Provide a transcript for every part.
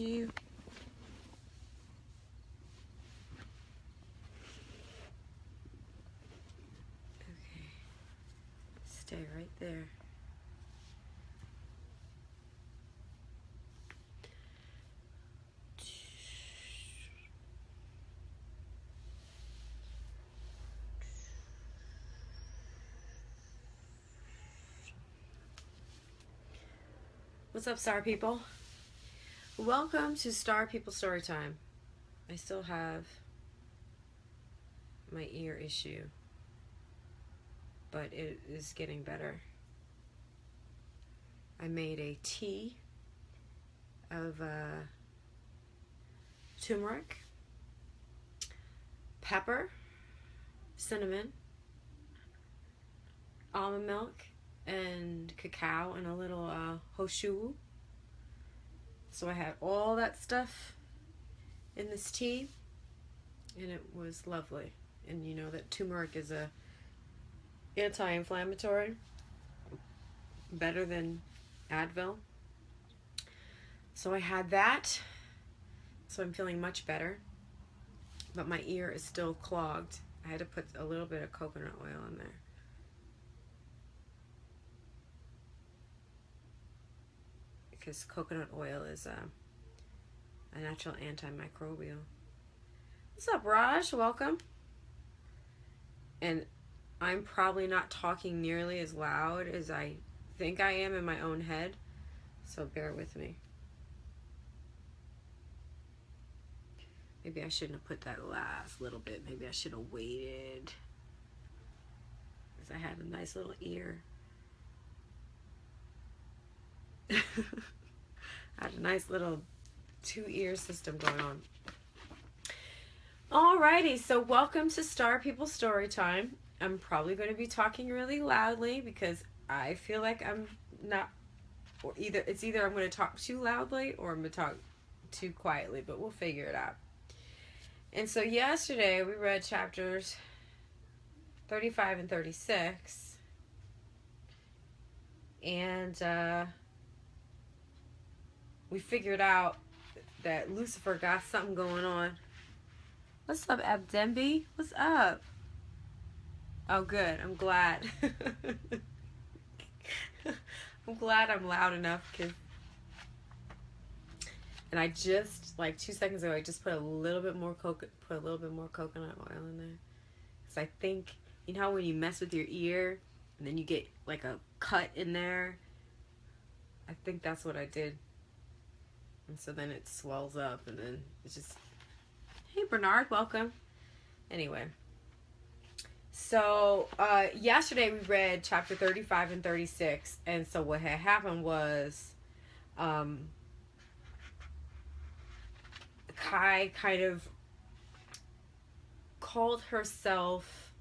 you. Okay. Stay right there. What's up, Star People? Welcome to Star People Storytime. I still have my ear issue, but it is getting better. I made a tea of turmeric, pepper, cinnamon, almond milk, and cacao, and a little hoshu. So I had all that stuff in this tea, and it was lovely. And you know that turmeric is a anti-inflammatory, better than Advil. So I had that, so I'm feeling much better, but my ear is still clogged. I had to put a little bit of coconut oil in there. Because coconut oil is a natural antimicrobial. What's up, Raj? Welcome. And I'm probably not talking nearly as loud as I think I am in my own head, so bear with me. Maybe I shouldn't have put that last little bit. Maybe I should have waited, because I have a nice little ear. I had a nice little 2-ear system going on. Alrighty, so welcome to Star People Storytime. I'm probably going to be talking really loudly because I feel like I'm not, or either I'm going to talk too loudly or I'm going to talk too quietly, but we'll figure it out. And so yesterday we read chapters 35 and 36, and we figured out that Lucifer got something going on. What's up, Abdembi? What's up? Oh, good. I'm glad. I'm glad I'm loud enough. And I just, like 2 seconds ago, I just put a little bit more coconut oil in there. Because I think, you know how when you mess with your ear and then you get like a cut in there? I think that's what I did. And so then it swells up, and then it's just... Hey, Bernard, welcome. Anyway. So, yesterday we read chapter 35 and 36. And so what had happened was... Kai kind of called herself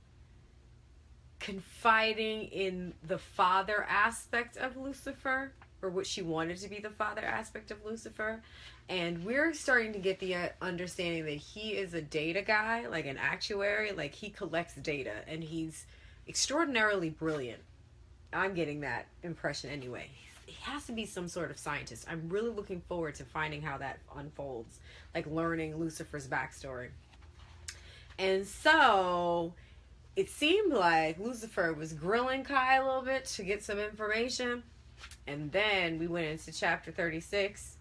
confiding in the father aspect of Lucifer, or what she wanted to be the father aspect of Lucifer. And we're starting to get the understanding that he is a data guy, like an actuary, like he collects data, and he's extraordinarily brilliant. I'm getting that impression anyway. He has to be some sort of scientist. I'm really looking forward to finding how that unfolds, like learning Lucifer's backstory. And so it seemed like Lucifer was grilling Kai a little bit to get some information. And then we went into chapter 36,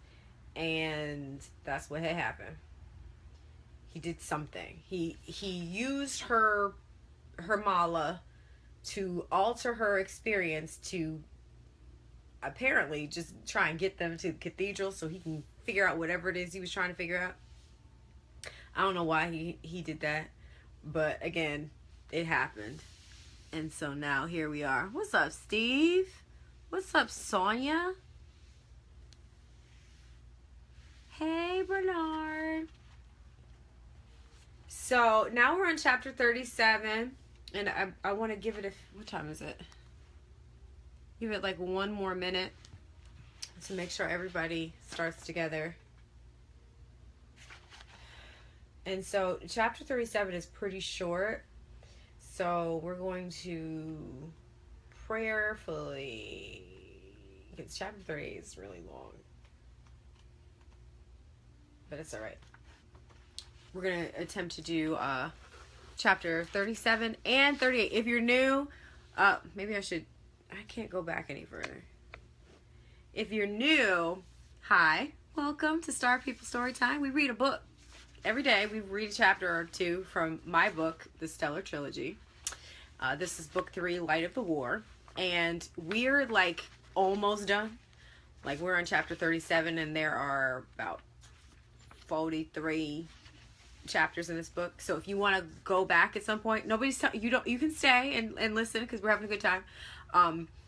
and that's what had happened. He did something. He used her mala to alter her experience to apparently just try and get them to the cathedral so he can figure out whatever it is he was trying to figure out. I don't know why he did that, but again, it happened. And so now here we are. What's up, Steve? What's up, Sonia? Hey, Bernard. So now we're on chapter 37, and I want to give it what time is it? Give it like 1 more minute to make sure everybody starts together. And so chapter 37 is pretty short, so we're going to prayerfully, because chapter 38 is really long. but it's all right. We're going to attempt to do chapter 37 and 38. If you're new, maybe I can't go back any further. If you're new, hi, welcome to Star People Storytime. We read a book every day. We read a chapter or two from my book, the Stellar Trilogy. This is book 3, Light of the War. And we're like almost done. Like we're on chapter 37 and there are about 43 chapters in this book. So if you want to go back at some point, you can stay and listen because we're having a good time.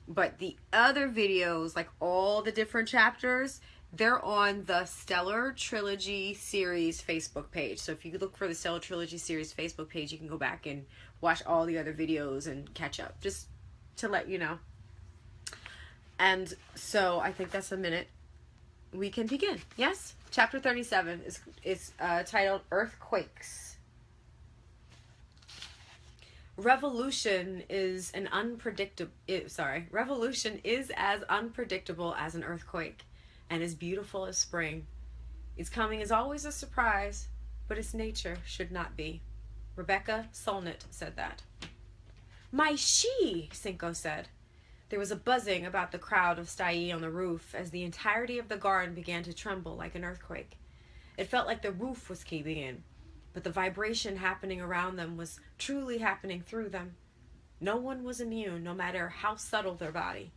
But the other videos, like all the different chapters, they're on the Stellar Trilogy series Facebook page. So if you look for the Stellar Trilogy series Facebook page, you can go back and watch all the other videos and catch up, just to let you know. And so I think that's a minute. We can begin. Yes? Chapter 37 is titled Earthquakes. Revolution is as unpredictable as an earthquake and as beautiful as spring. Its coming is always a surprise, but its nature should not be. Rebecca Solnit said that. My she, Cinco said. There was a buzzing about the crowd of Stai on the roof as the entirety of the garden began to tremble like an earthquake. It felt like the roof was caving in, but the vibration happening around them was truly happening through them. No one was immune, no matter how subtle their body.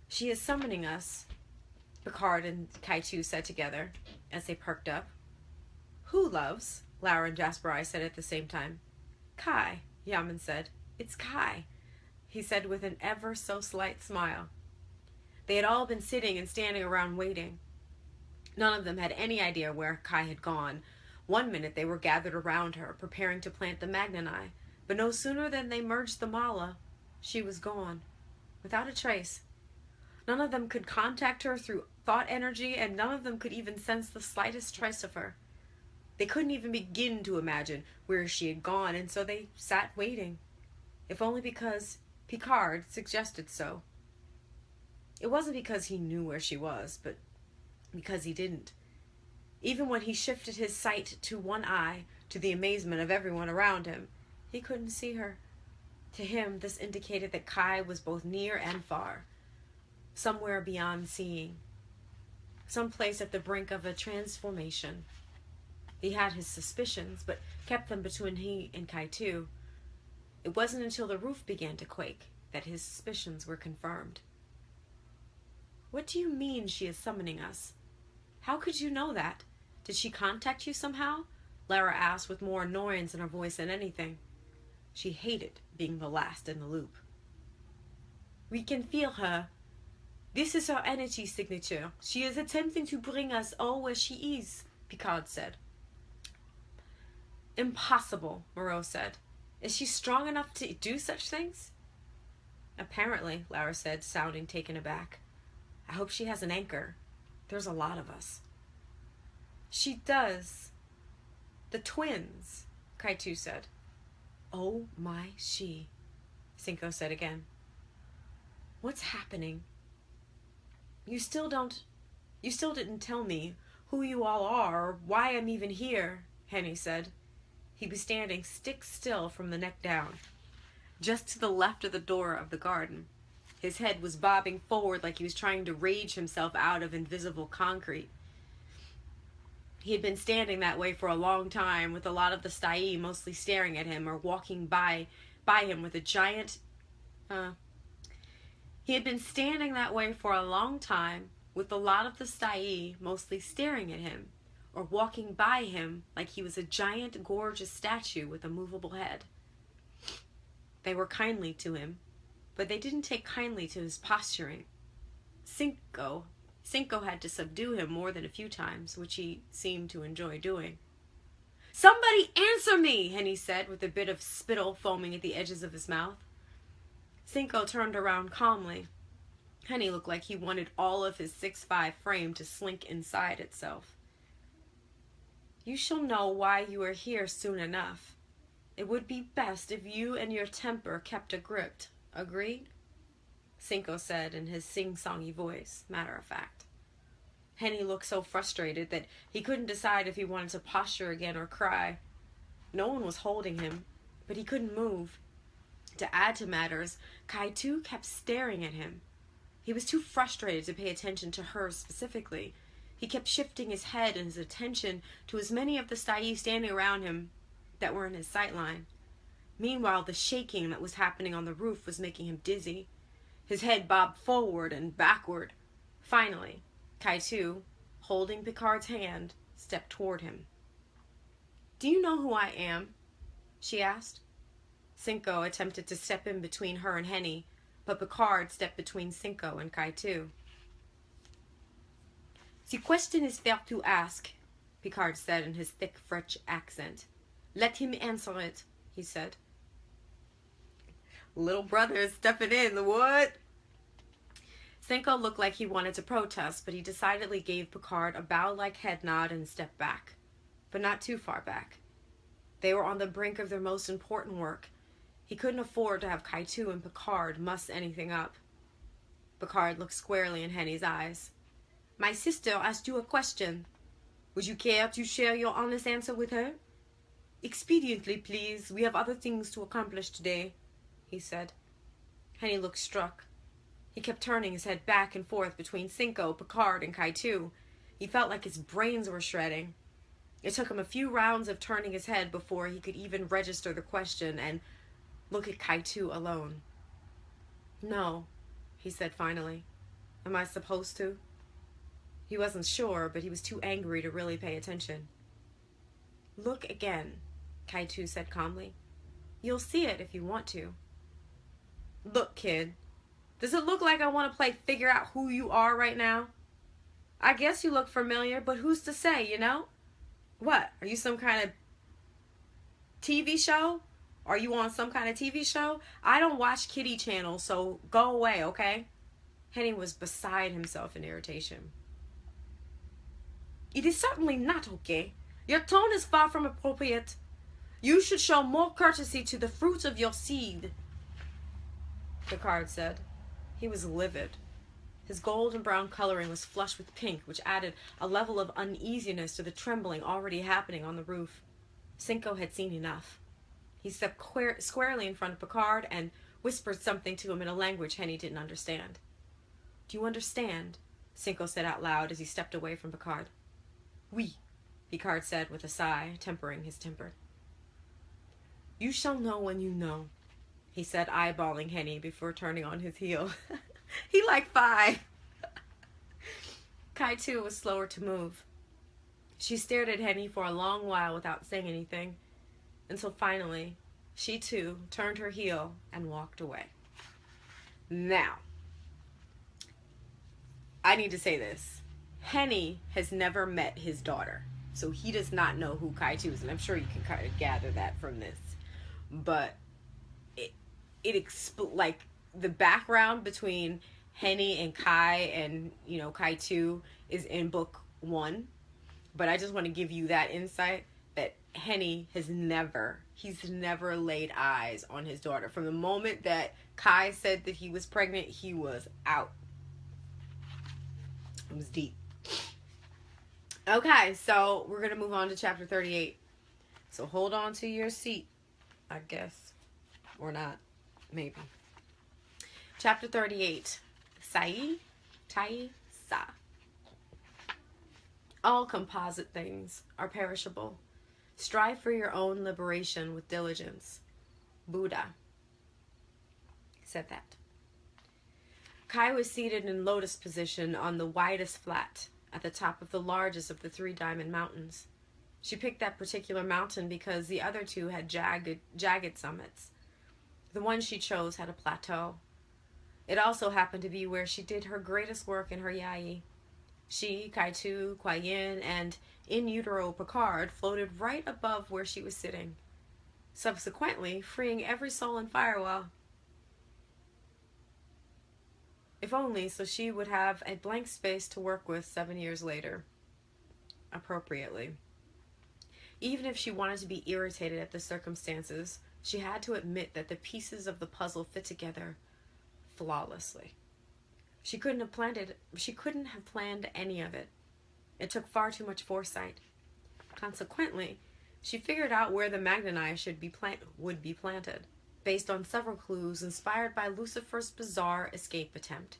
She is summoning us, Picard and Kaitu said together as they perked up. Who loves? Laura and Jasper said at the same time. Kai, Yaman said. It's Kai, he said with an ever so slight smile. They had all been sitting and standing around waiting. None of them had any idea where Kai had gone. One minute they were gathered around her, preparing to plant the Magnani, but no sooner than they merged the Mala, she was gone, without a trace. None of them could contact her through thought energy, and none of them could even sense the slightest trace of her. They couldn't even begin to imagine where she had gone, and so they sat waiting, if only because Picard suggested so. It wasn't because he knew where she was, but because he didn't. Even when he shifted his sight to one eye, to the amazement of everyone around him, he couldn't see her. To him, this indicated that Kai was both near and far, somewhere beyond seeing, someplace at the brink of a transformation. He had his suspicions, but kept them between he and Kaitu. It wasn't until the roof began to quake that his suspicions were confirmed. What do you mean she is summoning us? How could you know that? Did she contact you somehow? Lara asked with more annoyance in her voice than anything. She hated being the last in the loop. We can feel her. This is her energy signature. She is attempting to bring us all where she is, Picard said. Impossible, Moreau said. Is she strong enough to do such things? Apparently, Lara said, sounding taken aback. I hope she has an anchor. There's a lot of us. She does. The twins, Kaitu said. Oh my she, Cinco said again. What's happening? You still didn't tell me who you all are or why I'm even here, Henny said. He was standing stick still from the neck down, just to the left of the door of the garden. His head was bobbing forward like he was trying to rage himself out of invisible concrete. He had been standing that way for a long time, with a lot of the Stai mostly staring at him or walking by him with a giant... He had been standing that way for a long time, with a lot of the Stai mostly staring at him, or walking by him like he was a giant, gorgeous statue with a movable head. They were kindly to him, but they didn't take kindly to his posturing. Cinco had to subdue him more than a few times, which he seemed to enjoy doing. Somebody answer me, Henny said, with a bit of spittle foaming at the edges of his mouth. Cinco turned around calmly. Henny looked like he wanted all of his 6'5" frame to slink inside itself. You shall know why you are here soon enough. It would be best if you and your temper kept a grip. Agreed? Cinco said in his sing-songy voice, matter of fact. Henny looked so frustrated that he couldn't decide if he wanted to posture again or cry. No one was holding him, but he couldn't move. To add to matters, Kai-Tu kept staring at him. He was too frustrated to pay attention to her specifically. He kept shifting his head and his attention to as many of the Stai standing around him that were in his sight line. Meanwhile, the shaking that was happening on the roof was making him dizzy. His head bobbed forward and backward. Finally, Kai-Tu, holding Picard's hand, stepped toward him. "Do you know who I am?" she asked. Cinco attempted to step in between her and Henny, but Picard stepped between Cinco and Kai-Tu. "The question is fair to ask," Picard said in his thick French accent. "Let him answer it," he said. Little brother is stepping in, the what? Cinco looked like he wanted to protest, but he decidedly gave Picard a bow-like head nod and stepped back. But not too far back. They were on the brink of their most important work. He couldn't afford to have Kai-Tu and Picard muss anything up. Picard looked squarely in Henny's eyes. "My sister asked you a question. Would you care to share your honest answer with her?" "Expediently, please. We have other things to accomplish today," he said. Henny looked struck. He kept turning his head back and forth between Cinco, Picard, and Kai-Tu. He felt like his brains were shredding. It took him a few rounds of turning his head before he could even register the question and look at Kai-Tu alone. "No," he said finally. "Am I supposed to?" He wasn't sure, but he was too angry to really pay attention. "Look again," Kai-Tu said calmly. "You'll see it if you want to." "Look, kid. Does it look like I want to play figure out who you are right now? I guess you look familiar, but who's to say, you know? What, are you some kind of TV show? Are you on some kind of TV show? I don't watch kiddie channels, so go away, okay?" Henny was beside himself in irritation. "It is certainly not okay. Your tone is far from appropriate. You should show more courtesy to the fruits of your seed," Picard said. He was livid. His golden brown coloring was flushed with pink, which added a level of uneasiness to the trembling already happening on the roof. Cinco had seen enough. He stepped squarely in front of Picard and whispered something to him in a language Henny didn't understand. "Do you understand?" Cinco said out loud as he stepped away from Picard. "Oui," Picard said with a sigh, tempering his temper. "You shall know when you know," he said, eyeballing Henny before turning on his heel. He like 5. Kai-Tu was slower to move. She stared at Henny for a long while without saying anything, until finally, she too turned her heel and walked away. Now, I need to say this. Henny has never met his daughter, so he does not know who Kai-Tu is, and I'm sure you can kind of gather that from this. But like the background between Henny and Kai and, you know, Kai-Tu is in book 1. But I just want to give you that insight that Henny he's never laid eyes on his daughter. From the moment that Kai said that he was pregnant, he was out. It was deep. Okay, so we're going to move on to chapter 38. So hold on to your seat, I guess. Or not. Maybe. Chapter 38. Tai Sa. All composite things are perishable. Strive for your own liberation with diligence. Buddha said that. Kai was seated in lotus position on the widest flat at the top of the largest of the 3 diamond mountains. She picked that particular mountain because the other 2 had jagged summits. The one she chose had a plateau. It also happened to be where she did her greatest work in her yai. She, Kai-Tu, Kuai Yin, and in utero Picard floated right above where she was sitting, subsequently freeing every soul in Firewall. If only so she would have a blank space to work with 7 years later. Appropriately. Even if she wanted to be irritated at the circumstances, she had to admit that the pieces of the puzzle fit together flawlessly. She couldn't have planned any of it. It took far too much foresight. Consequently, she figured out where the Magnani would be planted, based on several clues inspired by Lucifer's bizarre escape attempt.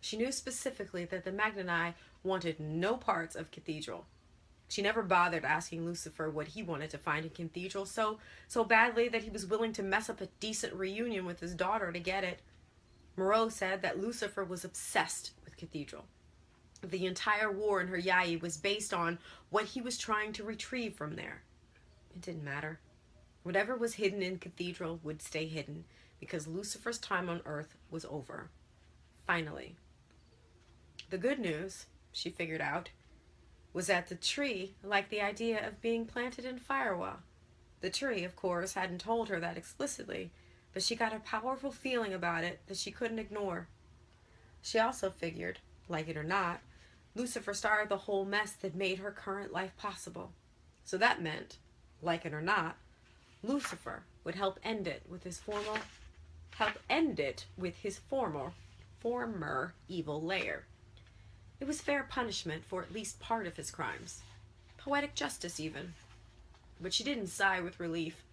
She knew specifically that the Magnani wanted no parts of Cathedral. She never bothered asking Lucifer what he wanted to find in Cathedral so badly that he was willing to mess up a decent reunion with his daughter to get it. Moreau said that Lucifer was obsessed with Cathedral. The entire war in her Yai was based on what he was trying to retrieve from there. It didn't matter. Whatever was hidden in Cathedral would stay hidden because Lucifer's time on Earth was over. Finally. The good news, she figured out, was that the tree liked the idea of being planted in Firewall. The tree, of course, hadn't told her that explicitly, but she got a powerful feeling about it that she couldn't ignore. She also figured, like it or not, Lucifer started the whole mess that made her current life possible. So that meant, like it or not, Lucifer would help end it with his former evil lair. It was fair punishment for at least part of his crimes. Poetic justice, even. But she didn't sigh with relief.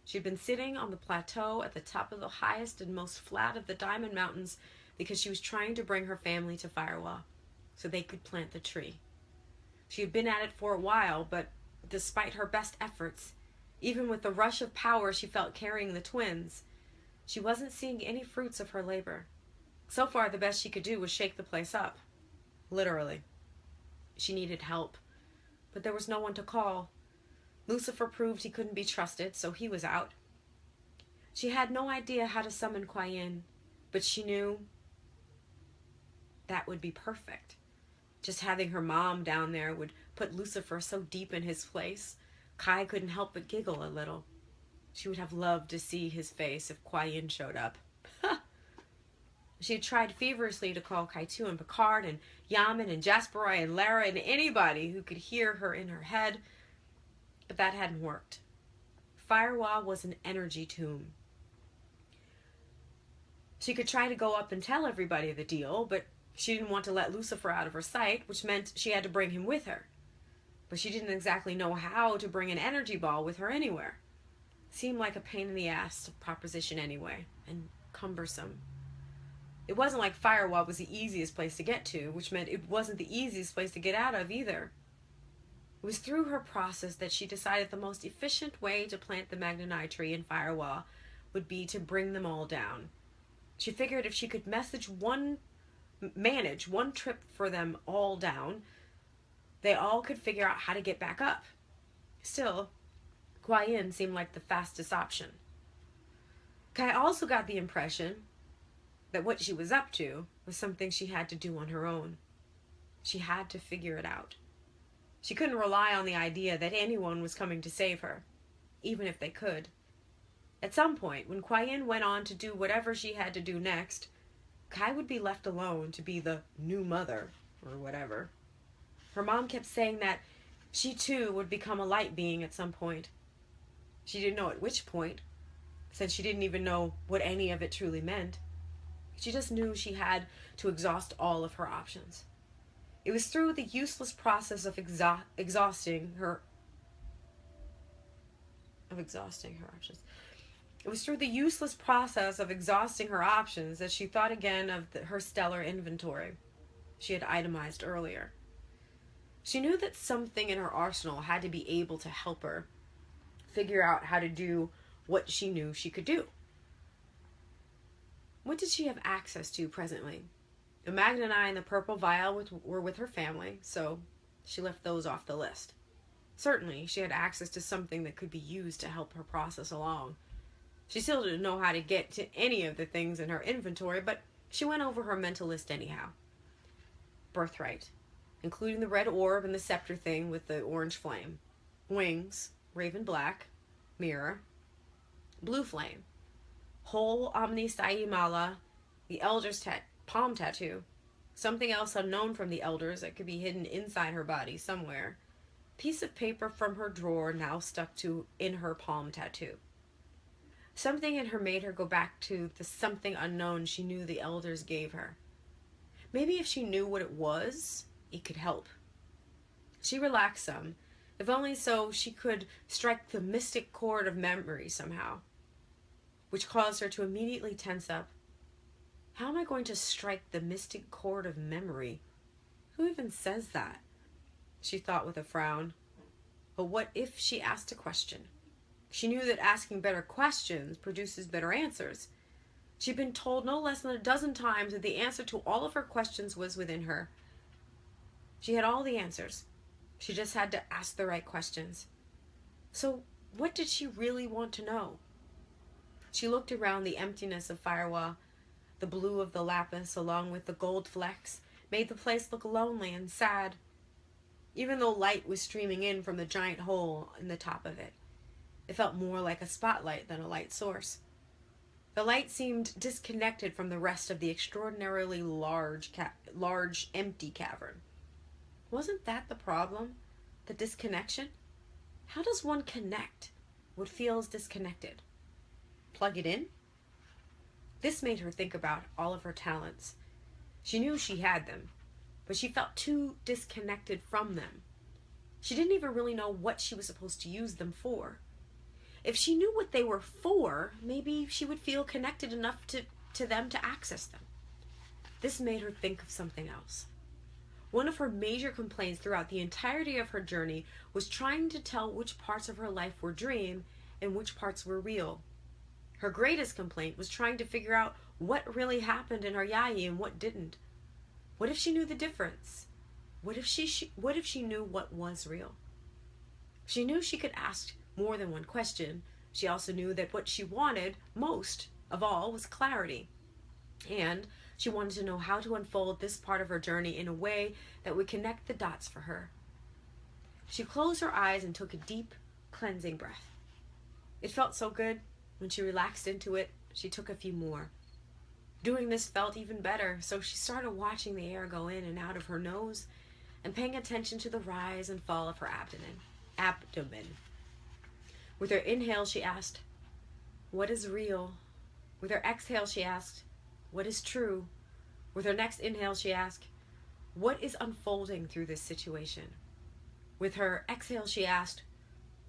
She'd been sitting on the plateau at the top of the highest and most flat of the Diamond Mountains because she was trying to bring her family to Firewall so they could plant the tree. She had been at it for a while, but despite her best efforts, even with the rush of power she felt carrying the twins, she wasn't seeing any fruits of her labor. So far, the best she could do was shake the place up. Literally. She needed help, but there was no one to call. Lucifer proved he couldn't be trusted, so he was out. She had no idea how to summon Kuai Yin, but she knew that would be perfect. Just having her mom down there would put Lucifer so deep in his place, Kai couldn't help but giggle a little. She would have loved to see his face if Kuai Yin showed up. She had tried feverishly to call Kaitu and Picard and Yaman and Jasperoy and Lara and anybody who could hear her in her head, but that hadn't worked. Firewall was an energy tomb. She could try to go up and tell everybody the deal, but she didn't want to let Lucifer out of her sight, which meant she had to bring him with her. But she didn't exactly know how to bring an energy ball with her anywhere. Seemed like a pain in the ass proposition anyway, and cumbersome. It wasn't like Firewall was the easiest place to get to, which meant it wasn't the easiest place to get out of either. It was through her process that she decided the most efficient way to plant the Magnani tree in Firewall would be to bring them all down. She figured if she could manage one trip for them all down, they all could figure out how to get back up. Still, Kuai Yin seemed like the fastest option. Kai also got the impression that what she was up to was something she had to do on her own. She had to figure it out. She couldn't rely on the idea that anyone was coming to save her, even if they could. At some point, when Kuai Yin went on to do whatever she had to do next, Kai would be left alone to be the new mother, or whatever. Her mom kept saying that she too would become a light being at some point. She didn't know at which point, since she didn't even know what any of it truly meant. She just knew she had to exhaust all of her options. It was through the useless process of exhausting her options. It was through the useless process of exhausting her options that she thought again of her stellar inventory she had itemized earlier. She knew that something in her arsenal had to be able to help her figure out how to do what she knew she could do. What did she have access to presently? The Magnani and the purple vial were with her family, so she left those off the list. Certainly, she had access to something that could be used to help her process along. She still didn't know how to get to any of the things in her inventory, but she went over her mental list anyhow. Birthright, including the red orb and the scepter thing with the orange flame. Wings, raven black. Mirror, blue flame. Whole Omni Sai Mala, the Elder's palm tattoo. Something else unknown from the Elders that could be hidden inside her body somewhere. Piece of paper from her drawer now stuck in her palm tattoo. Something in her made her go back to the something unknown she knew the Elders gave her. Maybe if she knew what it was, it could help. She relaxed some, if only so she could strike the mystic chord of memory somehow, which caused her to immediately tense up. How am I going to strike the mystic chord of memory? Who even says that? She thought with a frown. But what if she asked a question? She knew that asking better questions produces better answers. She'd been told no less than a dozen times that the answer to all of her questions was within her. She had all the answers. She just had to ask the right questions. So, what did she really want to know? She looked around the emptiness of Firewall. The blue of the lapis, along with the gold flecks, made the place look lonely and sad, even though light was streaming in from the giant hole in the top of it. It felt more like a spotlight than a light source. The light seemed disconnected from the rest of the extraordinarily large, empty cavern. Wasn't that the problem? The disconnection? How does one connect what feels disconnected? Plug it in? This made her think about all of her talents. She knew she had them, but she felt too disconnected from them. She didn't even really know what she was supposed to use them for. If she knew what they were for, maybe she would feel connected enough to them to access them. This made her think of something else. One of her major complaints throughout the entirety of her journey was trying to tell which parts of her life were dream and which parts were real. Her greatest complaint was trying to figure out what really happened in her yai and what didn't. What if she knew the difference? What if she knew what was real? She knew she could ask more than one question. She also knew that what she wanted most of all was clarity. And she wanted to know how to unfold this part of her journey in a way that would connect the dots for her. She closed her eyes and took a deep, cleansing breath. It felt so good. When she relaxed into it, she took a few more. Doing this felt even better, so she started watching the air go in and out of her nose and paying attention to the rise and fall of her abdomen. With her inhale, she asked, "What is real?" With her exhale, she asked, "What is true?" With her next inhale, she asked, "What is unfolding through this situation?" With her exhale, she asked,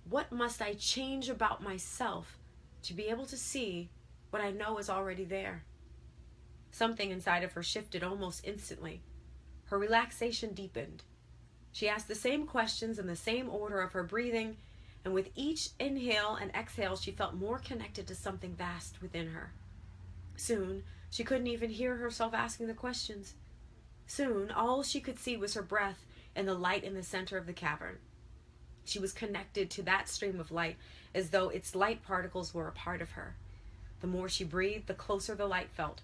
"What must I change about myself to be able to see what I know is already there?" Something inside of her shifted almost instantly. Her relaxation deepened. She asked the same questions in the same order of her breathing, and with each inhale and exhale, she felt more connected to something vast within her. Soon, she couldn't even hear herself asking the questions. Soon, all she could see was her breath and the light in the center of the cavern. She was connected to that stream of light as though its light particles were a part of her. The more she breathed, the closer the light felt.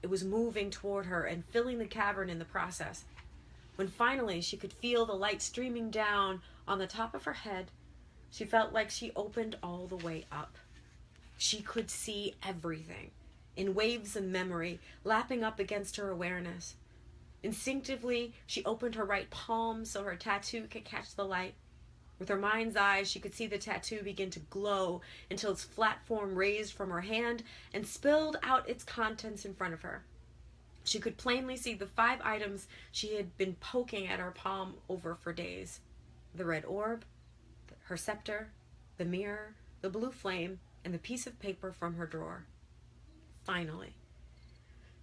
It was moving toward her and filling the cavern in the process. When finally she could feel the light streaming down on the top of her head, she felt like she opened all the way up. She could see everything, in waves of memory, lapping up against her awareness. Instinctively, she opened her right palm so her tattoo could catch the light. With her mind's eye, she could see the tattoo begin to glow until its flat form raised from her hand and spilled out its contents in front of her. She could plainly see the 5 items she had been poking at her palm over for days. The red orb, her scepter, the mirror, the blue flame, and the piece of paper from her drawer. Finally,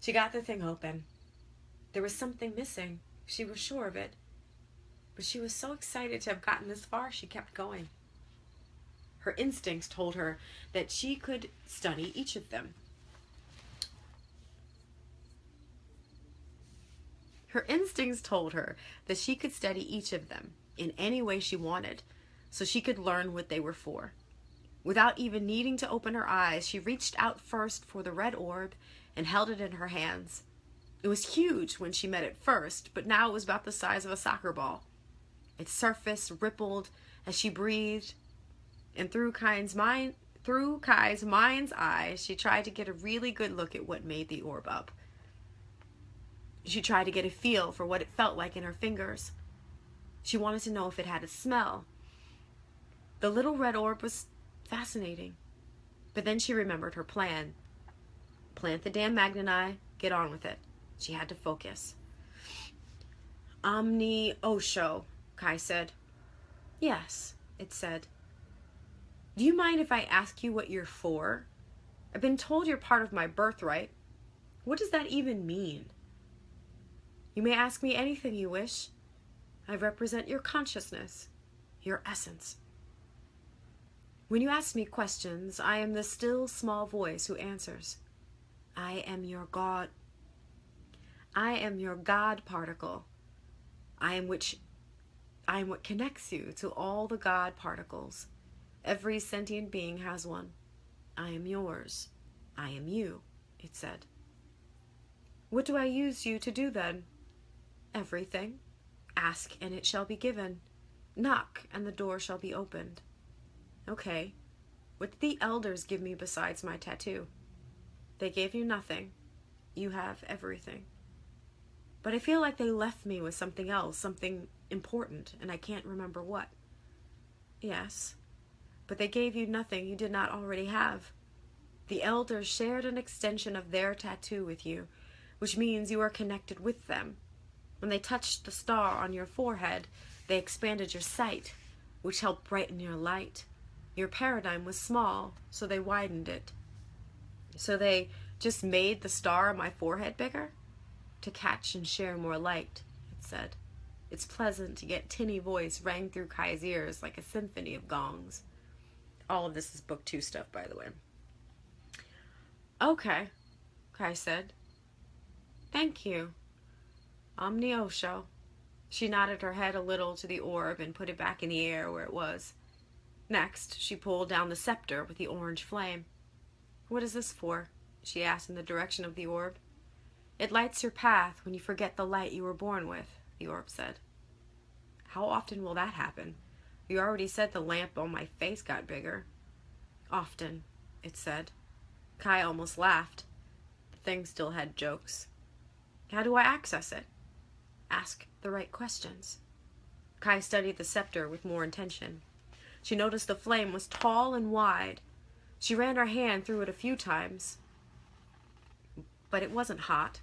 she got the thing open. There was something missing. She was sure of it. But she was so excited to have gotten this far, she kept going. Her instincts told her that she could study each of them. Her instincts told her that she could study each of them in any way she wanted, so she could learn what they were for. Without even needing to open her eyes, she reached out first for the red orb and held it in her hands. It was huge when she met it first, but now it was about the size of a soccer ball. Its surface rippled as she breathed, and through Kai's mind's eye, she tried to get a really good look at what made the orb up. She tried to get a feel for what it felt like in her fingers. She wanted to know if it had a smell. The little red orb was fascinating, but then she remembered her plan. Plant the damn magneti, get on with it. She had to focus. Omni Osho, Kai said. Yes, it said. Do you mind if I ask you what you're for? I've been told you're part of my birthright. What does that even mean? You may ask me anything you wish. I represent your consciousness, your essence. When you ask me questions, I am the still small voice who answers. I am your God. I am your God particle. I am what connects you to all the God particles. Every sentient being has one. I am yours. I am you, it said. What do I use you to do then? Everything. Ask and it shall be given. Knock and the door shall be opened. Okay. What did the elders give me besides my tattoo? They gave you nothing. You have everything. But I feel like they left me with something else, something important, and I can't remember what. Yes, but they gave you nothing you did not already have. The elders shared an extension of their tattoo with you, which means you are connected with them. When they touched the star on your forehead, they expanded your sight, which helped brighten your light. Your paradigm was small, so they widened it. So they just made the star on my forehead bigger? To catch and share more light, it said. Its pleasant yet tinny voice rang through Kai's ears like a symphony of gongs. All of this is book 2 stuff, by the way. Okay, Kai said. Thank you. Omni Osho. She nodded her head a little to the orb and put it back in the air where it was. Next, she pulled down the scepter with the orange flame. What is this for? She asked in the direction of the orb. It lights your path when you forget the light you were born with, the orb said. How often will that happen? You already said the lamp on my face got bigger. Often, it said. Kai almost laughed. The thing still had jokes. How do I access it? Ask the right questions. Kai studied the scepter with more intention. She noticed the flame was tall and wide. She ran her hand through it a few times, but it wasn't hot.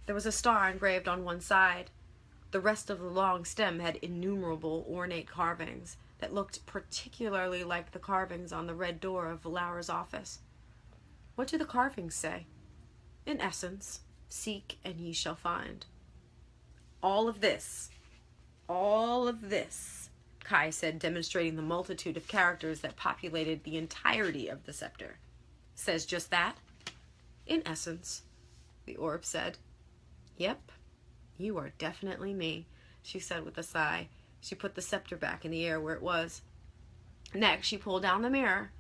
There was a star engraved on one side. The rest of the long stem had innumerable ornate carvings that looked particularly like the carvings on the red door of Valaura's office. What do the carvings say? In essence, seek and ye shall find. All of this, Kai said, demonstrating the multitude of characters that populated the entirety of the scepter. Says just that? In essence, the orb said. Yep, you are definitely me, she said with a sigh. She put the scepter back in the air where it was. Next, she pulled down the mirror.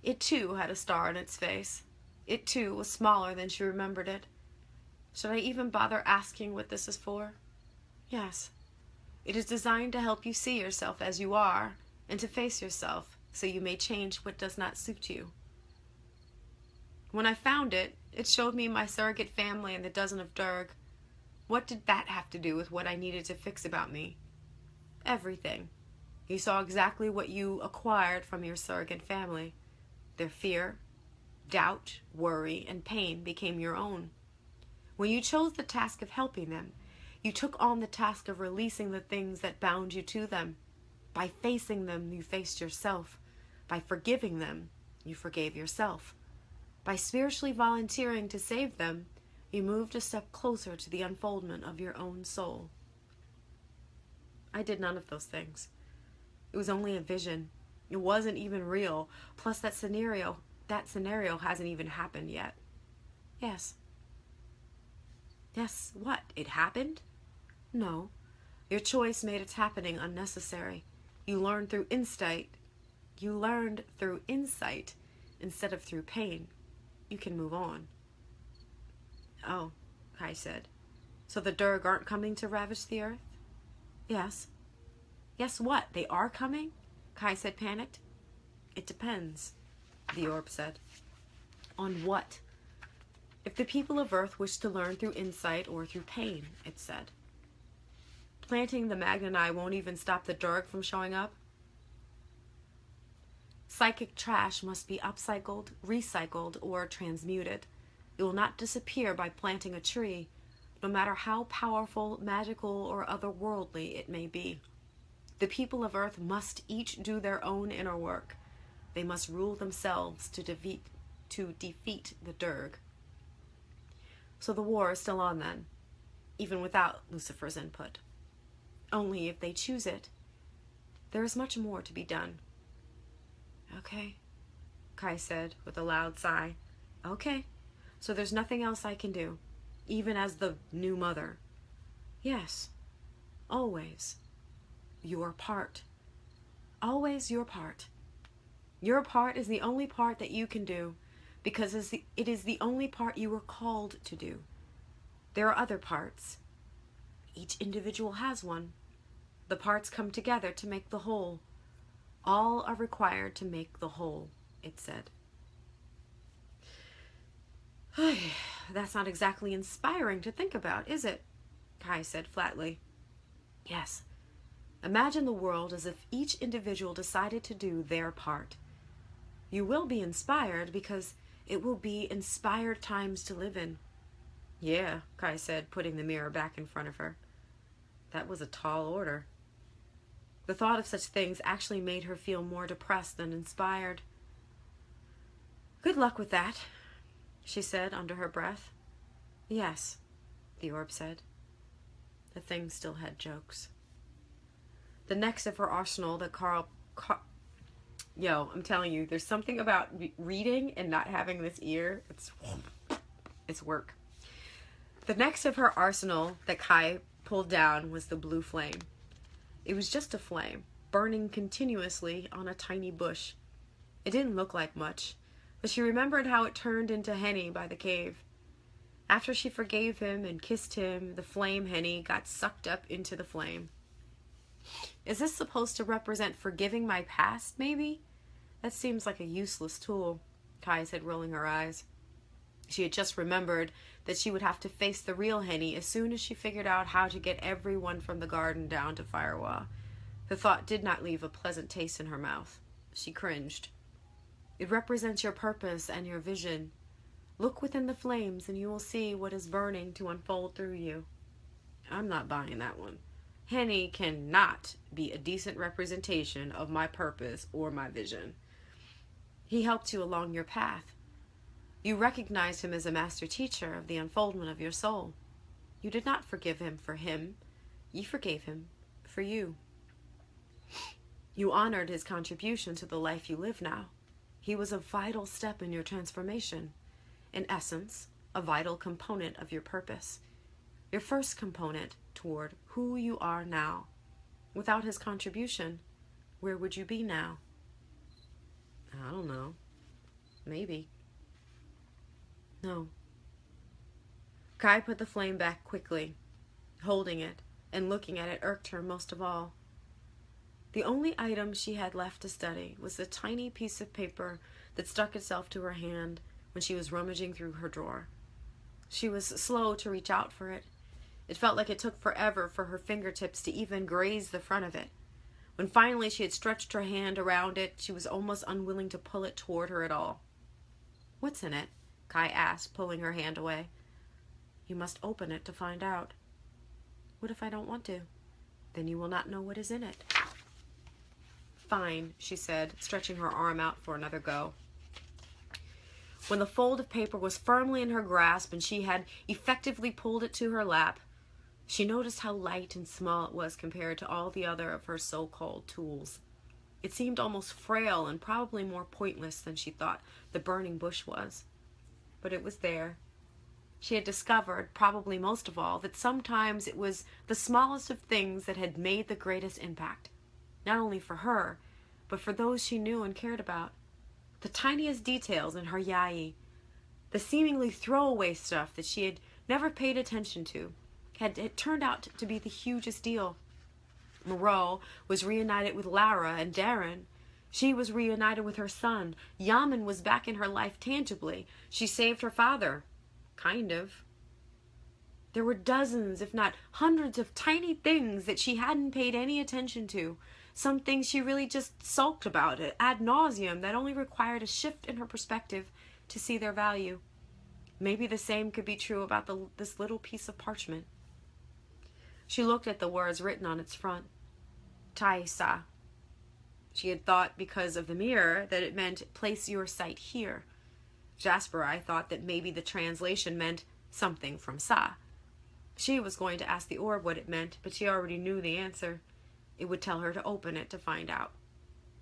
It too had a star in its face. It too was smaller than she remembered it. Should I even bother asking what this is for? Yes. It is designed to help you see yourself as you are, and to face yourself, so you may change what does not suit you. When I found it, it showed me my surrogate family and the dozen of Durg. What did that have to do with what I needed to fix about me? Everything. You saw exactly what you acquired from your surrogate family. Their fear, doubt, worry, and pain became your own. When you chose the task of helping them, you took on the task of releasing the things that bound you to them. By facing them, you faced yourself. By forgiving them, you forgave yourself. By spiritually volunteering to save them, you moved a step closer to the unfoldment of your own soul. I did none of those things. It was only a vision. It wasn't even real. Plus that scenario hasn't even happened yet. Yes. Yes, what? It happened? No. Your choice made its happening unnecessary. You learned through insight. Instead of through pain. You can move on. Oh, Kai said. So the Durg aren't coming to ravage the earth? Yes. Yes, what? They are coming? Kai said, panicked. It depends, the orb said. On what? If the people of Earth wish to learn through insight or through pain, it said. Planting the Magnani won't even stop the Durg from showing up? Psychic trash must be upcycled, recycled, or transmuted. It will not disappear by planting a tree, no matter how powerful, magical, or otherworldly it may be. The people of Earth must each do their own inner work. They must rule themselves to defeat the Derg. So the war is still on then, even without Lucifer's input. Only if they choose it, there is much more to be done. Okay, Kai said with a loud sigh. Okay, so there's nothing else I can do, even as the new mother. Yes, always. Your part. Always your part. Your part is the only part that you can do, because it is the only part you were called to do. There are other parts. Each individual has one. The parts come together to make the whole. All are required to make the whole, it said. That's not exactly inspiring to think about, is it? Kai said flatly. Yes. Imagine the world as if each individual decided to do their part. You will be inspired because it will be inspired times to live in. Yeah, Kai said, putting the mirror back in front of her. That was a tall order. The thought of such things actually made her feel more depressed than inspired. Good luck with that, she said under her breath. Yes, the orb said. The thing still had jokes. The next of her arsenal that Yo, I'm telling you, there's something about reading and not having this ear. It's work. The next of her arsenal that Kai pulled down was the blue flame. It was just a flame, burning continuously on a tiny bush. It didn't look like much, but she remembered how it turned into Henny by the cave. After she forgave him and kissed him, the flame Henny got sucked up into the flame. Is this supposed to represent forgiving my past, maybe? That seems like a useless tool, Kai said, rolling her eyes. She had just remembered that she would have to face the real Henny as soon as she figured out how to get everyone from the garden down to Firewall. The thought did not leave a pleasant taste in her mouth. She cringed. It represents your purpose and your vision. Look within the flames and you will see what is burning to unfold through you. I'm not buying that one. Henny cannot be a decent representation of my purpose or my vision. He helped you along your path. You recognized him as a master teacher of the unfoldment of your soul. You did not forgive him for him. You forgave him for you. You honored his contribution to the life you live now. He was a vital step in your transformation. In essence, a vital component of your purpose. Your first component toward who you are now. Without his contribution, where would you be now? I don't know. Maybe. No. Kai put the flame back quickly. Holding it and looking at it irked her most of all. The only item she had left to study was the tiny piece of paper that stuck itself to her hand when she was rummaging through her drawer. She was slow to reach out for it. It felt like it took forever for her fingertips to even graze the front of it. When finally she had stretched her hand around it, she was almost unwilling to pull it toward her at all. What's in it? Kai asked, pulling her hand away. You must open it to find out. What if I don't want to? Then you will not know what is in it. Fine, she said, stretching her arm out for another go. When the fold of paper was firmly in her grasp and she had effectively pulled it to her lap, she noticed how light and small it was compared to all the other of her so-called tools. It seemed almost frail and probably more pointless than she thought the burning bush was. But it was there. She had discovered, probably most of all, that sometimes it was the smallest of things that had made the greatest impact. Not only for her, but for those she knew and cared about. The tiniest details in her yai, the seemingly throwaway stuff that she had never paid attention to, had turned out to be the hugest deal. Moreau was reunited with Lara and Darren. She was reunited with her son. Yaman was back in her life tangibly. She saved her father. Kind of. There were dozens, if not hundreds of tiny things that she hadn't paid any attention to. Some things she really just sulked about it ad nauseum that only required a shift in her perspective to see their value. Maybe the same could be true about this little piece of parchment. She looked at the words written on its front. Taisa. She had thought, because of the mirror, that it meant place your sight here. Jasperai thought that maybe the translation meant something from Sa. She was going to ask the orb what it meant, but she already knew the answer. It would tell her to open it to find out.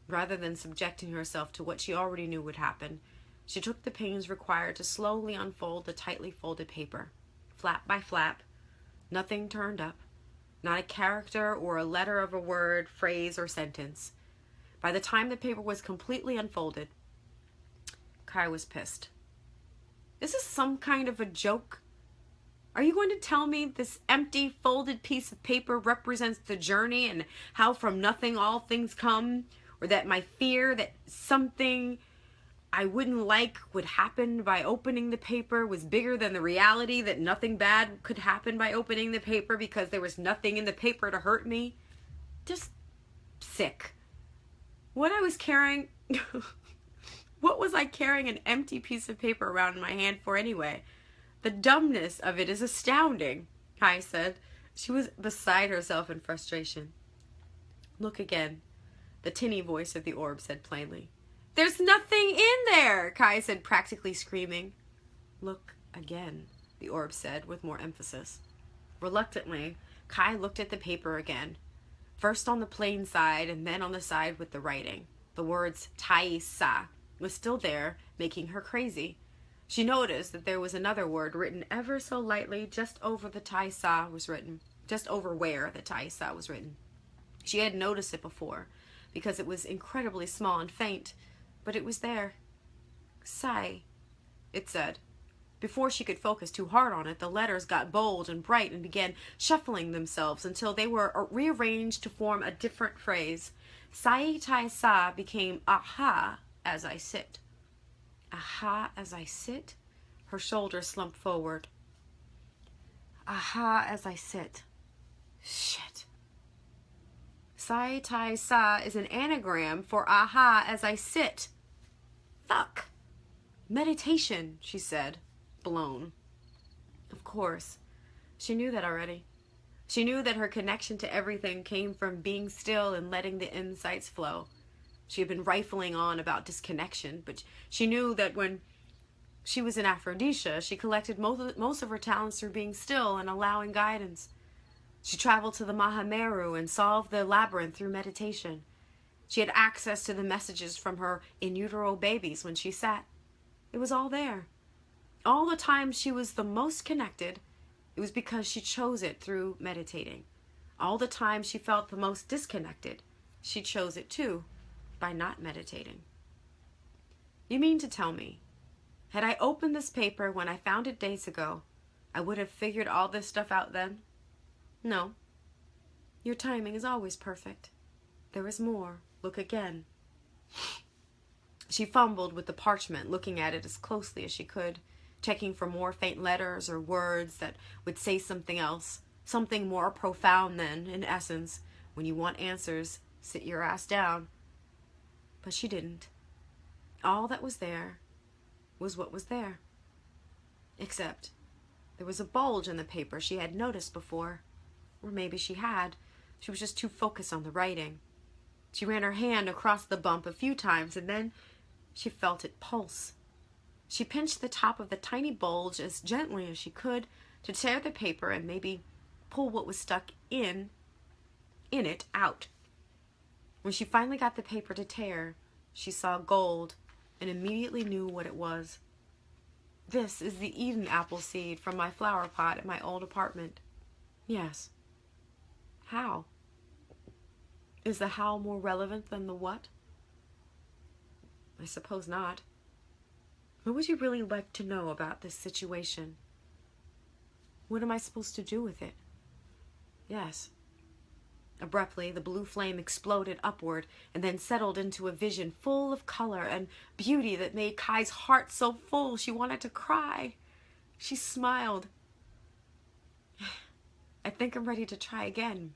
Rather than subjecting herself to what she already knew would happen, she took the pains required to slowly unfold the tightly folded paper. Flap by flap, nothing turned up. Not a character or a letter of a word, phrase, or sentence. By the time the paper was completely unfolded, Kai was pissed. Is this some kind of a joke? Are you going to tell me this empty, folded piece of paper represents the journey and how from nothing all things come? Or that my fear that something I wouldn't like would happen by opening the paper was bigger than the reality that nothing bad could happen by opening the paper because there was nothing in the paper to hurt me? Just sick. What I was carrying... What was I carrying an empty piece of paper around in my hand for anyway? The dumbness of it is astounding, Kai said. She was beside herself in frustration. Look again, the tinny voice of the orb said plainly. There's nothing in there, Kai said, practically screaming. Look again, the orb said with more emphasis. Reluctantly, Kai looked at the paper again, first on the plain side and then on the side with the writing. The words Taisa was still there, making her crazy. She noticed that there was another word written ever so lightly just over the Taisa was written, just over where the Taisa was written. She had noticed it before, because it was incredibly small and faint, but it was there. Sai, it said. Before she could focus too hard on it, the letters got bold and bright and began shuffling themselves until they were rearranged to form a different phrase. Sai Tai Sa became aha as I sit. Aha as I sit? Her shoulders slumped forward. Aha as I sit. Shit. Sai Tai Sa is an anagram for aha as I sit. Fuck. Meditation, she said, blown. Of course. She knew that already. She knew that her connection to everything came from being still and letting the insights flow. She had been rifling on about disconnection, but she knew that when she was in Aphrodisia, she collected most of her talents through being still and allowing guidance. She traveled to the Mahameru and solved the labyrinth through meditation. She had access to the messages from her in utero babies when she sat. It was all there. All the time she was the most connected, it was because she chose it through meditating. All the time she felt the most disconnected, she chose it too, by not meditating. You mean to tell me, had I opened this paper when I found it days ago, I would have figured all this stuff out then? No. Your timing is always perfect. There is more. Look again. She fumbled with the parchment, looking at it as closely as she could, checking for more faint letters or words that would say something else, something more profound than, in essence, when you want answers, sit your ass down. But she didn't. All that was there was what was there. Except there was a bulge in the paper she had noticed before. Or maybe she had. She was just too focused on the writing. She ran her hand across the bump a few times, and then she felt it pulse. She pinched the top of the tiny bulge as gently as she could to tear the paper and maybe pull what was stuck in it out. When she finally got the paper to tear, she saw gold and immediately knew what it was. This is the Eden apple seed from my flower pot at my old apartment. Yes. How? Is the how more relevant than the what? I suppose not. What would you really like to know about this situation? What am I supposed to do with it? Yes. Abruptly, the blue flame exploded upward and then settled into a vision full of color and beauty that made Kai's heart so full she wanted to cry. She smiled. I think I'm ready to try again,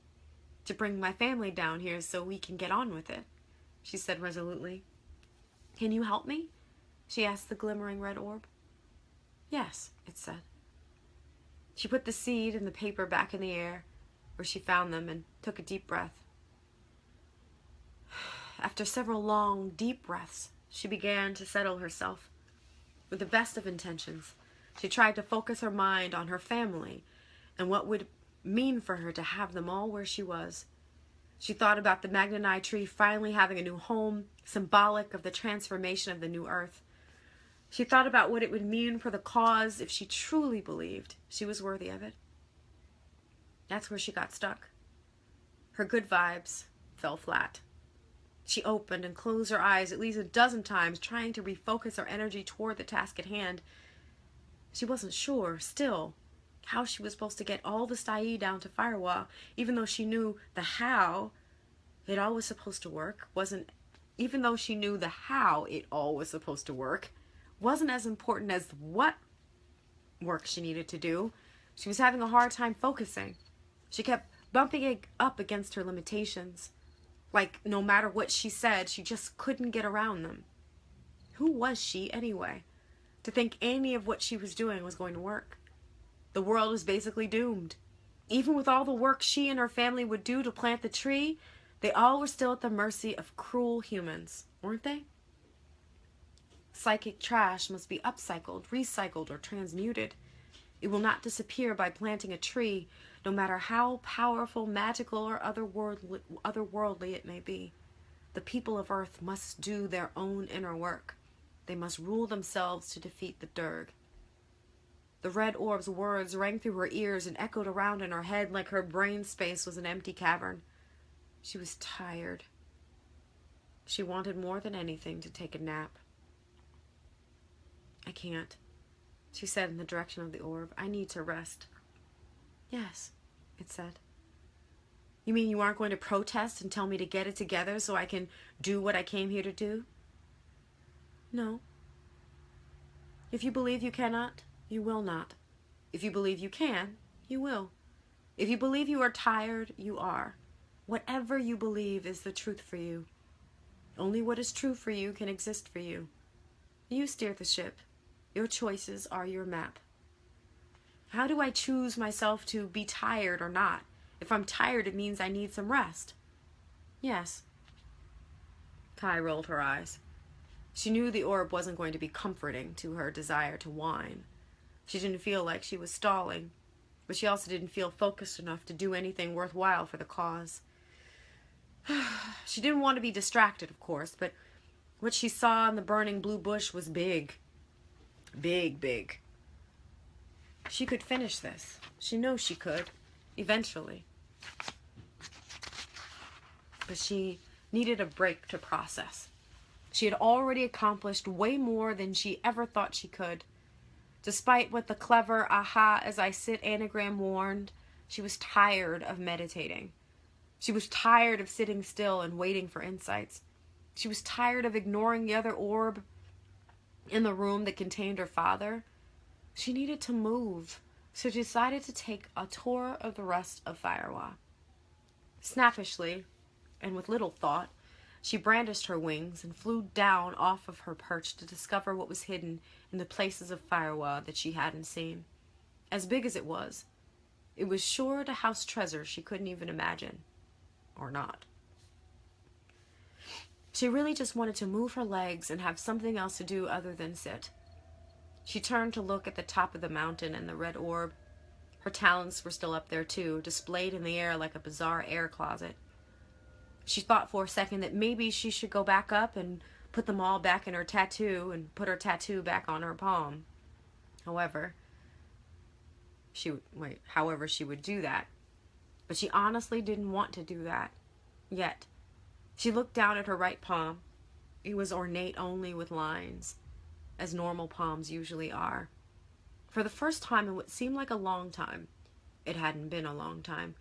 to bring my family down here so we can get on with it, she said resolutely. Can you help me? She asked the glimmering red orb. Yes, it said. She put the seed and the paper back in the air, where she found them, and took a deep breath. After several long, deep breaths, she began to settle herself. With the best of intentions, she tried to focus her mind on her family and what would mean for her to have them all where she was. She thought about the Magnanite tree finally having a new home, symbolic of the transformation of the new earth. She thought about what it would mean for the cause if she truly believed she was worthy of it. That's where she got stuck. Her good vibes fell flat. She opened and closed her eyes at least a dozen times, trying to refocus her energy toward the task at hand. She wasn't sure, still, how she was supposed to get all the Styi down to Firewall, even though she knew the how it all was supposed to work wasn't as important as what work she needed to do. She was having a hard time focusing. She kept bumping up against her limitations. Like, no matter what she said, she just couldn't get around them. Who was she, anyway, to think any of what she was doing was going to work? The world was basically doomed. Even with all the work she and her family would do to plant the tree, they all were still at the mercy of cruel humans, weren't they? Psychic trash must be upcycled, recycled, or transmuted. It will not disappear by planting a tree, no matter how powerful, magical, or otherworldly it may be. The people of Earth must do their own inner work. They must rule themselves to defeat the Durg. The red orb's words rang through her ears and echoed around in her head like her brain space was an empty cavern. She was tired. She wanted more than anything to take a nap. I can't, she said in the direction of the orb. I need to rest. Yes, it said. You mean you aren't going to protest and tell me to get it together so I can do what I came here to do? No. If you believe you cannot, you will not. If you believe you can, you will. If you believe you are tired, you are. Whatever you believe is the truth for you. Only what is true for you can exist for you. You steer the ship. Your choices are your map. How do I choose myself to be tired or not? If I'm tired, it means I need some rest. Yes. Kai rolled her eyes. She knew the orb wasn't going to be comforting to her desire to whine. She didn't feel like she was stalling, but she also didn't feel focused enough to do anything worthwhile for the cause. She didn't want to be distracted, of course, but what she saw in the burning blue bush was big. Big, big. She could finish this. She knows she could, eventually. But she needed a break to process. She had already accomplished way more than she ever thought she could. Despite what the clever aha as I sit anagram warned, she was tired of meditating. She was tired of sitting still and waiting for insights. She was tired of ignoring the other orb in the room that contained her father. She needed to move, so she decided to take a tour of the rest of Firewall. Snappishly, and with little thought, she brandished her wings and flew down off of her perch to discover what was hidden in the places of Firewall that she hadn't seen. As big as it was sure to house treasures she couldn't even imagine. Or not. She really just wanted to move her legs and have something else to do other than sit. She turned to look at the top of the mountain and the red orb. Her talents were still up there too, displayed in the air like a bizarre air closet. She thought for a second that maybe she should go back up and put them all back in her tattoo and put her tattoo back on her palm. However, she would do that. But she honestly didn't want to do that. Yet. She looked down at her right palm. It was ornate only with lines, as normal palms usually are. For the first time in what seemed like a long time, it hadn't been a long time.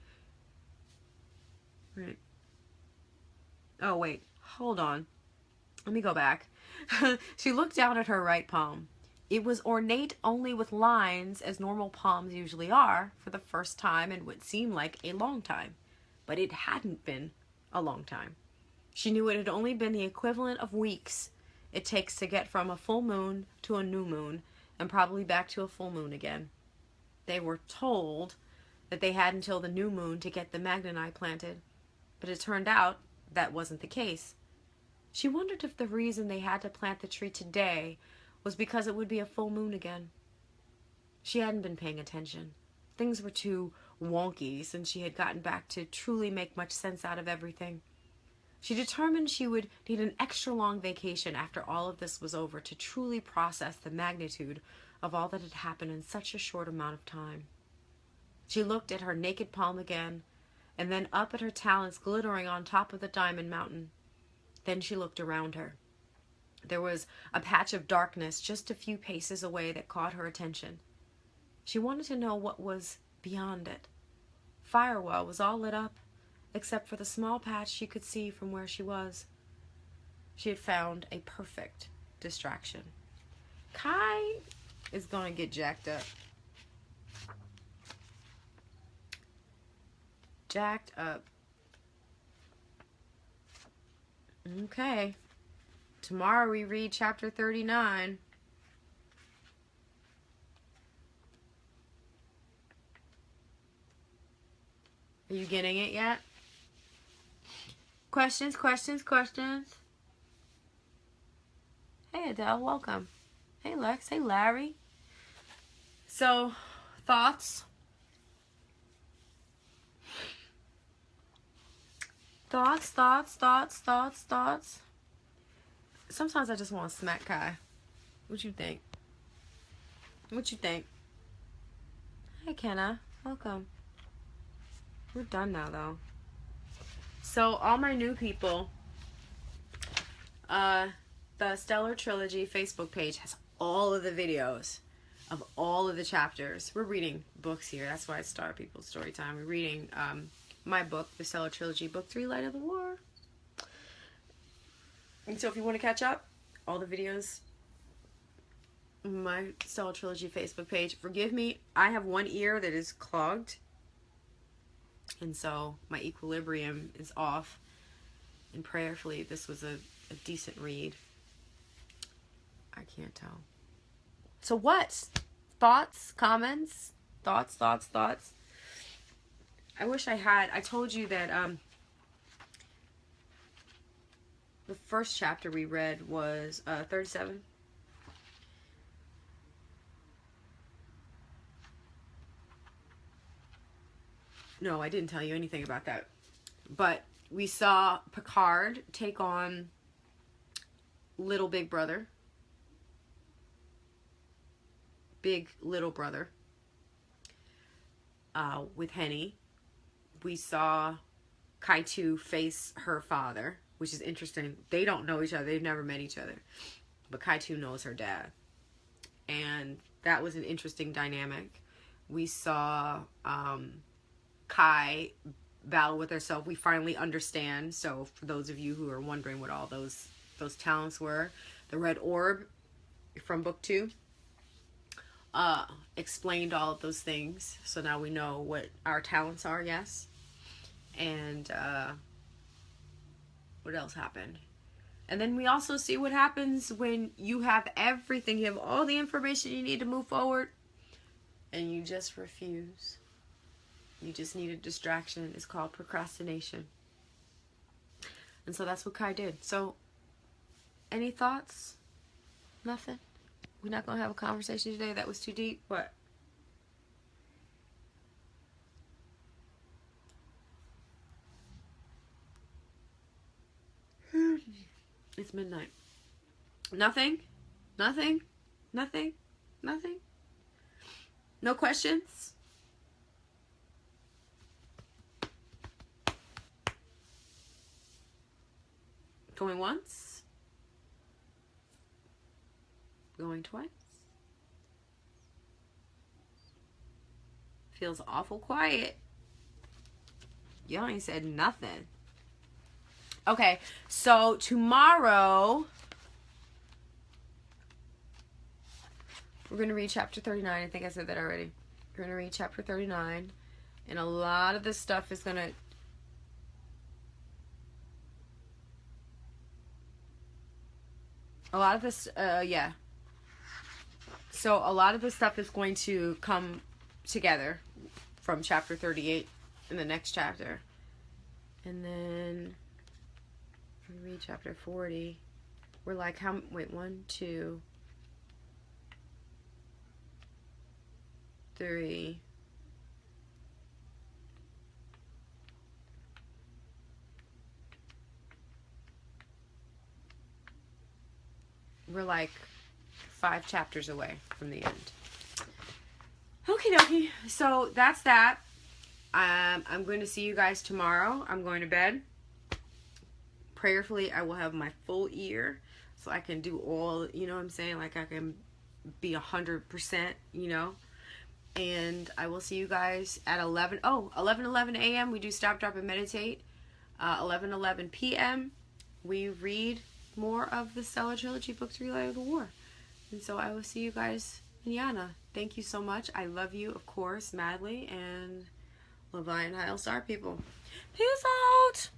Right. Oh, wait. Hold on. Let me go back. She looked down at her right palm. It was ornate only with lines, as normal palms usually are, for the first time in what seemed like a long time. But it hadn't been a long time. She knew it had only been the equivalent of weeks it takes to get from a full moon to a new moon, and probably back to a full moon again. They were told that they had until the new moon to get the Magnanite planted, but it turned out that wasn't the case. She wondered if the reason they had to plant the tree today was because it would be a full moon again. She hadn't been paying attention. Things were too wonky since she had gotten back to truly make much sense out of everything. She determined she would need an extra long vacation after all of this was over to truly process the magnitude of all that had happened in such a short amount of time. She looked at her naked palm again, and then up at her talons glittering on top of the diamond mountain. Then she looked around her. There was a patch of darkness just a few paces away that caught her attention. She wanted to know what was beyond it. Firewall was all lit up, except for the small patch she could see from where she was. She had found a perfect distraction. Kai is going to get jacked up. Jacked up. Okay. Tomorrow we read chapter 39. Are you getting it yet? Questions, questions, questions? Hey Adele, welcome. Hey Lex, hey Larry. So, thoughts? Thoughts. Sometimes I just want to smack Kai. What you think? Hey Kenna, welcome. We're done now though. So all my new people, the Stellar Trilogy Facebook page has all of the videos of all of the chapters. We're reading books here. That's why it's Star People's Story Time. We're reading my book, the Stellar Trilogy, Book 3, Light of the War. And so if you want to catch up, all the videos, my Stellar Trilogy Facebook page. Forgive me, I have one ear that is clogged. And so my equilibrium is off. And prayerfully, this was a decent read. I can't tell. So what? Thoughts? Comments? Thoughts? I wish I had. I told you that the first chapter we read was 37. No, I didn't tell you anything about that. But we saw Picard take on little big brother. Big little brother. With Henny. We saw Kai-Tu face her father, which is interesting. They don't know each other. They've never met each other. But Kai-Tu knows her dad. And that was an interesting dynamic. We saw Kai battle with herself. We finally understand. So for those of you who are wondering what all those talents were, the red orb from book 2 explained all of those things. So now we know what our talents are, yes. And what else happened? And then we also see what happens when you have everything. You have all the information you need to move forward. And you just refuse. You just need a distraction. It's called procrastination. And so that's what Kai did. So, any thoughts? Nothing? We're not going to have a conversation today? That was too deep? What? It's midnight. Nothing? No questions? Going once? Going twice? Feels awful quiet. Y'all ain't said nothing. Okay, so tomorrow we're going to read chapter 39. I think I said that already. We're going to read chapter 39. And a lot of this stuff is going to... A lot of this, yeah. So a lot of this stuff is going to come together from chapter 38 in the next chapter. And then We read chapter 40. We're like, how, wait, 1, 2, 3. We're like 5 chapters away from the end. Okie dokie. So that's that. I'm going to see you guys tomorrow. I'm going to bed. Prayerfully, I will have my full ear so I can do all, you know what I'm saying? Like I can be 100%, you know? And I will see you guys at 11 a.m. we do Stop, Drop, and Meditate. 11 p.m. we read more of the Stellar Trilogy, Book 3, Light of the War. And so I will see you guys manana. Thank you so much. I love you, of course, madly. And Levi and Heil Star people. Peace out!